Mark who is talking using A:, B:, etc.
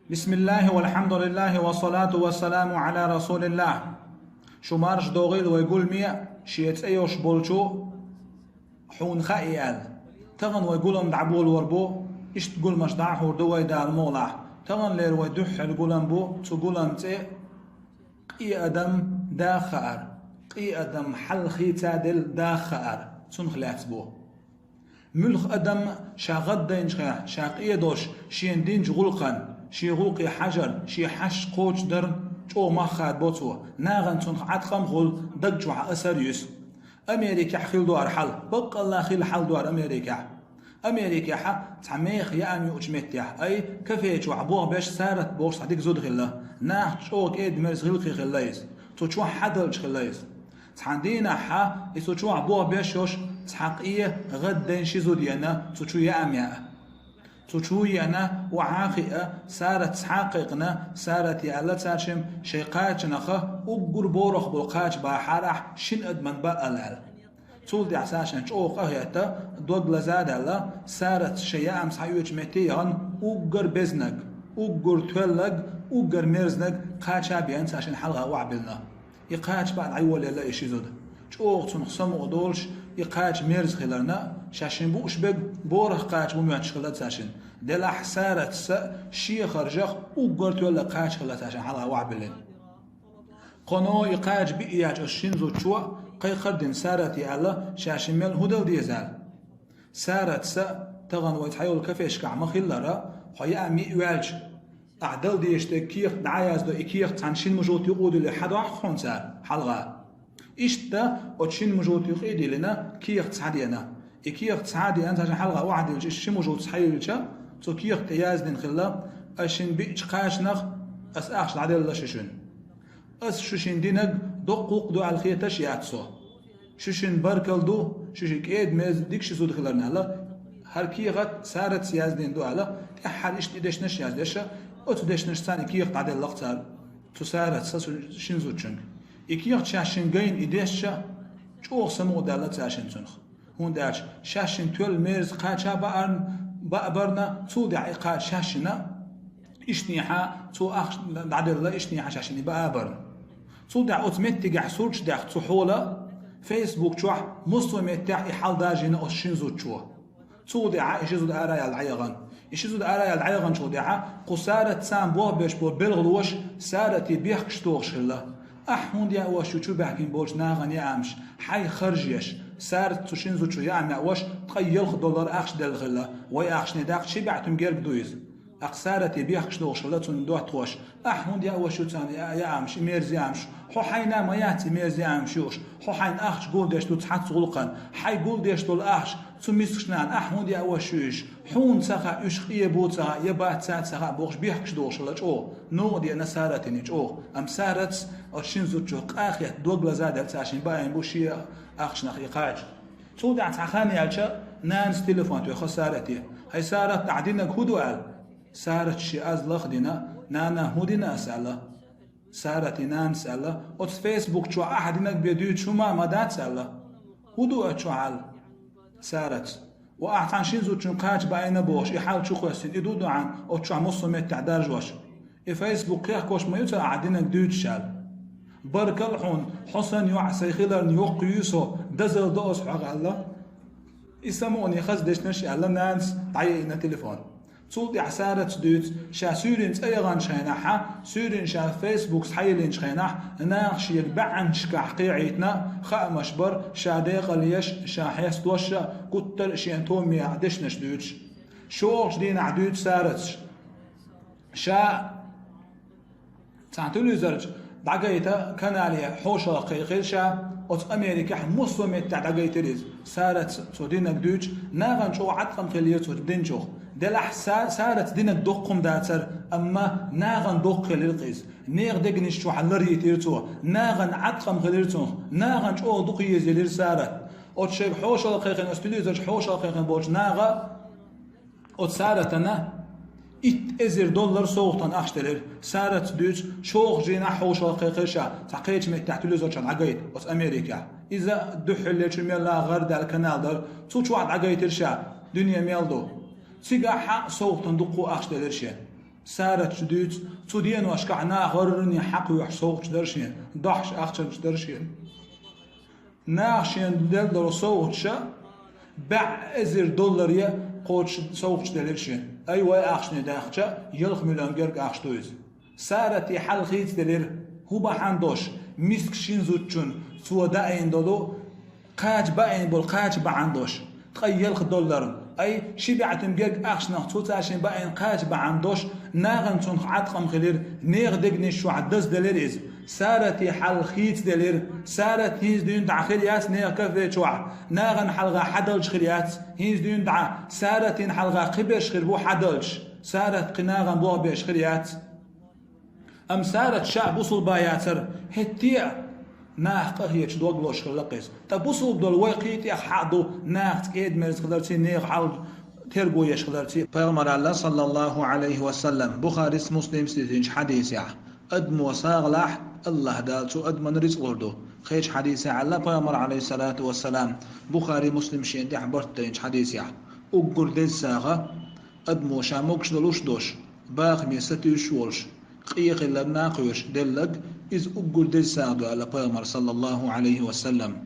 A: بسم الله والحمد لله والصلاة والسلام على رسول الله. شمارش دوغيل ويقول مية شيت ايوش بولشو حون خائيال تغن ويقولهم دعبول وربو ايش تقول مش دع هردو يدال مولا تغن لير ويدح القولم بو تقولم تي قي ادم دا خار قي ادم حل خي تعدل دا خار تنخلات بو ملخ ادم شاغد دينشخا شاقيه دوش شين دينج غلقن شي غلقي حجر شي حش قوش درن جو ما خاد بوتو ناغن تنخ عتقم غل دقجوع اسريوس امريكا حخيل دوار حل بق الله خيل حل دوار امريكا ح تعميخ يا امي اجمتيح اي كفيت وعبوغ باش سارت بورس هديك زود غلا ناح شوك ايد مرز غلقي خلايس تو شو حدلج خلايس تحدينا ح يسو شو عبوغ باش يوش تحقيه غدين شي زودينا تو شو يا امي تشوينا وعاقئة سارت حقيقنا سارت يالا تاشم شيقات نخه وقر بورخ بلقاج باحرح شن ادمن بقلال تول دي عساشن شوقه هيتا دوغ لزاد الله سارت شيا امس حيوج متيان وقر بزنك وقر تولق وقر مرزنك قاچا بيان ساشن حلقه وعبلنا يقاج بعد عيول يلا اشي زود شوق تنخصم ودولش يقاج ميرز خلرنا شاشن بوش بق بورخ قاج بومياتش خلات ساشن دل حسارة شي خرجخ وقرت ولا قاج خلات ساشن حلقة وعبلين قنو يقاج بإياج الشنزو تشوا قي خردين سارتي على شاشن ميل هدل ديزال سارة تغن ويتحيول كفيش كعما خلرا حيا أمي يوالج أعدل ديشتكيخ دعايز دو إكيخ تنشين مجوتي قودي لحد واحد خونسار حلقة إشتا أتشين مجوتي قيدي لنا كيخ تسعدينا إكيخ تسعدي أنت عشان حلقة واحدة إيش مجوت تحيلشا تو كيخ تياز دين خلا أشين بيش قاش نخ أس أخش العدل الله ششون أس ششين دينك دقوق دو على الخيتش يعتصو ششين بركل دو ششين كيد ميز ديك شزود خلرنا هلا هر كيغت سارت سياز دين دو على تحل إيش تدش نش ياز دشة أتدش نش ثاني كيخ تعدل الله تسال تسارت سس شنزو تشنك إكيخ تشاشين جين إدشة شو سمو دالة تشاشين تنخ هون داش شاشين تول ميرز قاچا بأبرنا تو دعي قاچ شاشنا إشنيحا تو أخ دعدل الله إشنيحا شاشني بأبرنا تو دع أوتمتي جحسورش دع تحولة فيسبوك شوح مسلم يتاح إحال داجين أشينزو تشوا تو دع إشيزو دعايا العيغان إشيزو دعايا العيغان شو دع قصارة سام بوه بيش بو بلغلوش سارتي بيحكش توغش الله أحمد يا وش شو بحكين بولش ناغن يا أمش حي خرجيش سارت تشينزو شو يا عم وش تخيل $1 أخش دلغلا ويا أخش نداق شي بعتم جرب دويز أقسارتي بيحكش دوغش لا تندوح توش أحمد يا وش تاني يا أمش ميرزي أمش حو حينا ما ياتي ميرزي أمشوش حو حين أخش قول ديش تو تحت غلقا حي قول ديش تو الأخش تمسكشنان أحمد يا وشوش حون سخا إشخ يبوتها يبات سات سخا بوش بيحكش دوغش لا جو نو دي أنا سارتني جو أم سارت أشينزو جو قاخيت دوغ لزاد تاشين باين بوشي أخش نخ يقاج تو دع تخاني علشا نانس تليفون تو خسارتي هاي سارت تعدينك هدوال سارت شي أزلخ دينا نانا هودينا أسأله سارتي نان سأله أو فيسبوك شو أحدينك بيديو شو ما دات سأله هدوء شو عال سارت وأحسن شيء شو قاج باينه بوش يحاول شو قاسين يدودو عن أو شو مصمت تعدار جوش فيسبوك يحكوش ما يوتر أحدينك ديوت شال بركل حون حسن يعسى خلال يوقيوسو دزل دوس حق الله يسموني خز ديش نشي الله نانس تعيينا تليفون صوت عسارة دوت شا سورين تأيغان شيناحا سورين شا فيسبوك حيلين شيناح ناخش يربعن شكا قيعيتنا خامش بر شا ديق ليش شا حيس دوشا كتر شين تومي عدشنش دوتش شوش دين عدوت سارتش شا تعتلو زرج دعقيتا كان عليها حوشة قيقيشا أوت أمريكا مسلمة دعقيتا ريز سارت سودينك دوتش ناغن شو عدقم خليتو دينشوخ دلح سارت دينك دقم داتر أما ناغن دق للقيس نيغ دقنش شو حلري تيرتو ناغن عدقم خليرتو ناغن شو دقي زلير سارت أوت شيء حوشة قيقين أستليزج حوشة قيقين بوش ناغا أوت سارتنا $1 صوتان أخشتلر سارت دوش شوخ جينا حوشة قيقشة تحقيق مت تحت لزوج عقيد أوت أمريكا إذا دحل لشمال لا غرد على الكنال دار توش واحد عقيد ترشا دنيا ميلدو سيجا حق صوت دقو أخش دلرشة سارت شديت تودين واشكعنا غرني حق وحصوق درشين ضحش أخشن درشين ناخشين دل صوتش بع $1 دولار قوتش صوتش دلرشين أيوة أخشن داخشة يلخ مليون جرك أخشتويز سارتي حل خيت دلر هو بحندوش مسك شينزوتشون سوداء دولو قاج باين بول قاج بعندوش تخيل $1 أي شبعتم جرك أخشنا توتاشين باين قاج بعندوش ناغن تون عتقم خلير نيغ دقني شو عدس دلر إز سارتي حل خيت دلر سارت هيز دين دع خليات نيغ كفي شوع ناغن حلغا حدلش خليات هيز دين دع سارتين حلغا قبش خلبو حدلش سارت قناغن بو بيش خليات أم سارت شعب وصل باياتر هتيع ناخ قهيش دوغلوش خلقيس تبوصل بدل ويقيت يحادو ناخ تكيد مرز خلرتي نيغ حال ترغو يش خلرتي پیغمبر الله صلى الله عليه وسلم بخاري مسلم سيدنج حديث يا ادم وصاغلح الله دالتو ادمن رزقردو خيش حديث على پیغمبر عليه الصلاه والسلام بخاري مسلم شيندي حبرت دنج حديث يا اوغور دساغه ادم شاموكش دلوش دوش باخ ميستيش ولش قيق لنا قوش دلق إذ أقول دل ساعدو على پیغمبر صلى الله عليه وسلم